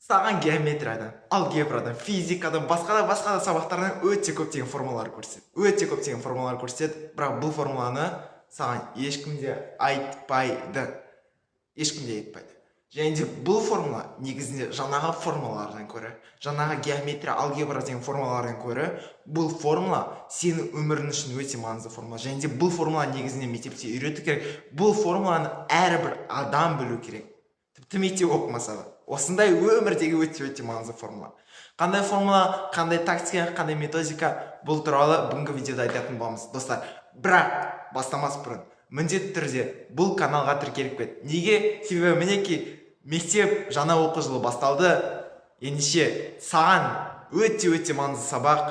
саған геометриядан, алгебрадан, физикадан, басқа да сабақтардан өте көптеген формулалар көрсетеді. Бірақ бұл формуланы саған ешкім де айтпайды. Және де бұл формула негізінде жаңағы формулалардан көрі, жаңағы геометрия, алгебра деген формулалардан көрі, бұл формула сенің өмірің үшін өте маңызды формула. Және де бұл формула негізінде мектепте үйрету керек. Бұл формуланы әрбір адам білу керек. Тіпті мектеп оқымаса да. Осындай өмірдегі өте маңызды формула. Қандай формула, қандай тактика, қандай методика, бұл туралы бүгінгі видеода айтатын боламыз. Достар, бірақ бастамас бұрын міндетті түрде бұл каналға тіркеліп кет. Неге? Себебі мінеки мектеп жаңа оқу жылы басталды. Ендеше саған өте маңызды сабақ,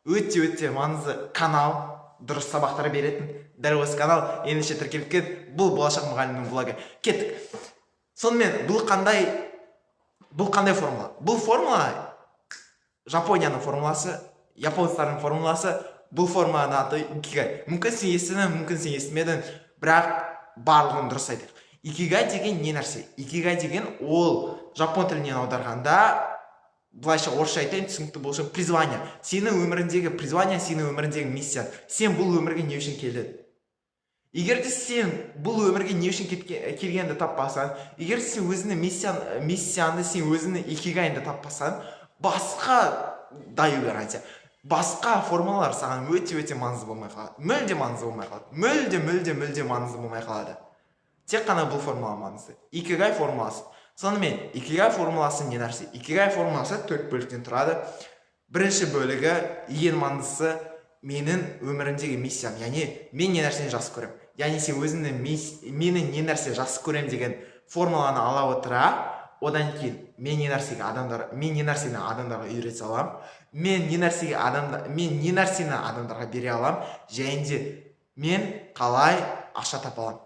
өте маңызды канал, дұрыс сабақтар беретін дәл осы канал. Ендеше тіркеліп кет. Бұл болашақ мұғалімнің блогы. Кеттік. Сонымен бұл қандай формула? Бұл формула Жапонияның формуласы, японстардың формуласы. Бұл формуланың аты икигай. Мүмкін сен естідің, мүмкін сен естімедің, бірақ барлығын дұрыс айтайық. Икигай деген не нәрсе? Икигай деген ол жапон тілінен аударғанда, былайша орысша айтайын, түсінікті болсын, призвание. Сенің өміріндегі призвание, сенің өміріндегі миссия. Сен бұл өмірге не үшін келдің? Егер де сен бұл өмірге не үшін келгенді таппасаң, егер сен өзіңнің миссияңды, сен өзіңнің икигайыңды таппасаң, басқа даю гарантия. Басқа формулалар саған өте маңызды болмай қалады. Мүлде маңызды болмай қалады. Тек қана бұл формула маңызды. Икигай формуласы. Сонымен, икигай формуласы не нәрсе? Икигай формуласы 4 бөліктен тұрады. Бірінші бөлігі ең маңыздысы менің өмірімдегі миссиям. Яғни мен не нәрсені жақсы көремін. Яғни сен өзіңнің менің не нәрсе жақсы көремін деген формуланы ала отыра, одан кейін мен не нәрсені адамдарға үйрете аламын. Мен не нәрсені адамдарға бере аламын, және де мен қалай ақша тапа аламын.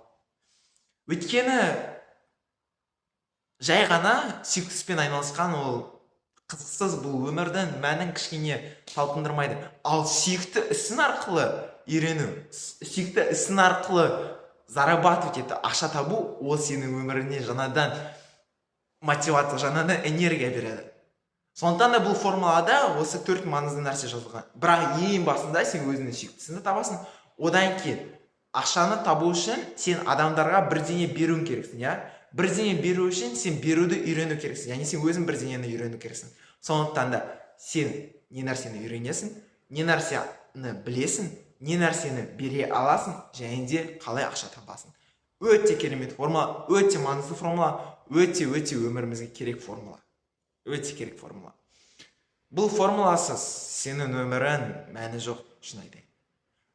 Өйткені жай ғана сүйікті іспен айналысқан ол қызықсыз, бұл өмірдің мәнін кішкене талпындырмайды. Ал сүйікті ісің арқылы үйрену, сүйікті ісің арқылы зарабатывать етіп ақша табу, ол сенің өміріне жаңадан мотивация, жаңадан энергия береді. Сондықтан да бұл формулада осы 4 маңызды нәрсе жазылған. Бірақ ең басында сен өзіңнің сүйіктісіңді табасың. Одан кейін ақшаны табу үшін сен адамдарға бірдеңе беруің керексің, иә? Бірдеңе беру үшін сен беруді үйрену керексің. Яғни сен өзің бірдеңені үйрену керексің. Сондықтан да сен не нәрсені үйренесің, не нәрсені білесің, не нәрсені бере аласың, және де қалай ақша табасың. Өте керемет формула, өте маңызды формула, өте өмірімізге керек формула. Өте керек формула. Бұл формуласыз сенің өмірің мәні жоқ, шын айтайын.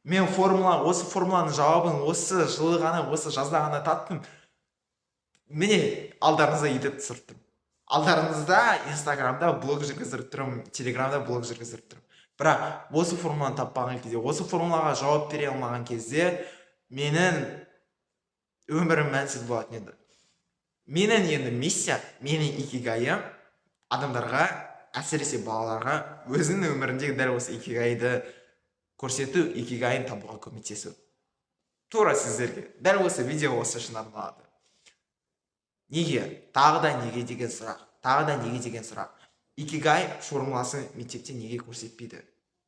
Мен осы формуланың жауабын осы жылы ғана, осы жазда ғана таптым. Міне, алдарыңызда етіп түсіріп тұрмын. Алдарыңызда Инстаграмда блог жүргізіп тұрмын, Телеграмда блог жүргізіп тұрмын. Бірақ осы формуланы таппаған кезде, осы формулаға жауап бере алмаған кезде менің өмірім мәнсіз болатын еді. Менің енді миссия, менің икигайым адамдарға, әсіресе балаларға өзінің өміріндегі дәл осы икигайды көрсету, икигайын табуға көмектесу. Тура сіздерге дәл осы видео осы үшін арналады. Неге? Тағы да неге деген сұрақ. Икигай формуласын мектепте неге көрсетпейді?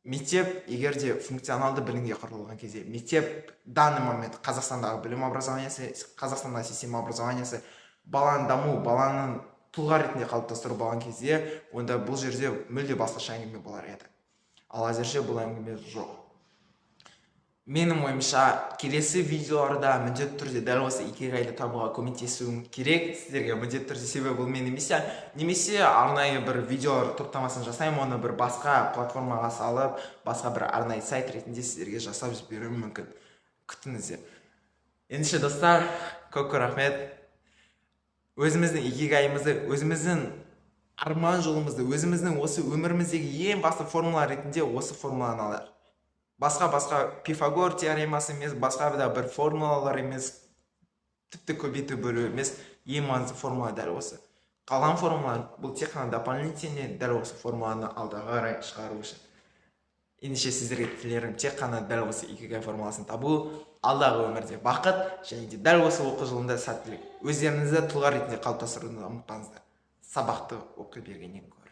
Мектеп егер де функционалды білімге құрылған кезде, мектеп данный момент Қазақстандағы білім образованиясы, Қазақстандағы система образованиясы, баланың даму, баланың тұлға ретінде қалыптастыру болған кезде, онда бұл жерде мүлде басқаша әңгіме болар еді. Ал әзірше бұл әңгіме жоқ. Менің ойымша, келесі видеоларда міндетті түрде дәл осы икигайды табуға көмектесуім керек сіздерге, міндетті түрде, себебі бұл менің миссия. Немесе арнайы бір видеолар топтамасын жасаймын, оны бір басқа платформаға салып, басқа бір арнайы сайт ретінде сіздерге жасап жіберуім мүмкін. Күтіңіздер. Ендеше достар, көп рахмет. Өзіміздің икигайымызды, өзіміздің арман жолымызды, өзіміздің осы өміріміздегі ең басты формула ретінде осы формуланы алайық. Басқа Пифагор теоремасы емес, басқа да бір формулалар емес, тіпті көбейту бөлу емес, ең маңызды формула дәл осы. Қалған формулалар бұл тек қана дополнительный дәл осы формуланы алдағы қарай шығару үшін. Ендеше сіздерге тілерім тек қана дәл осы икигай формуласын табу, алдағы өмірде бақыт, және де дәл осы оқу жылында сәттілік. Өздеріңізді тұлға ретінде қалыптастыруды ұмытпаңыздар. сабақты оқи бергеннен гөрі.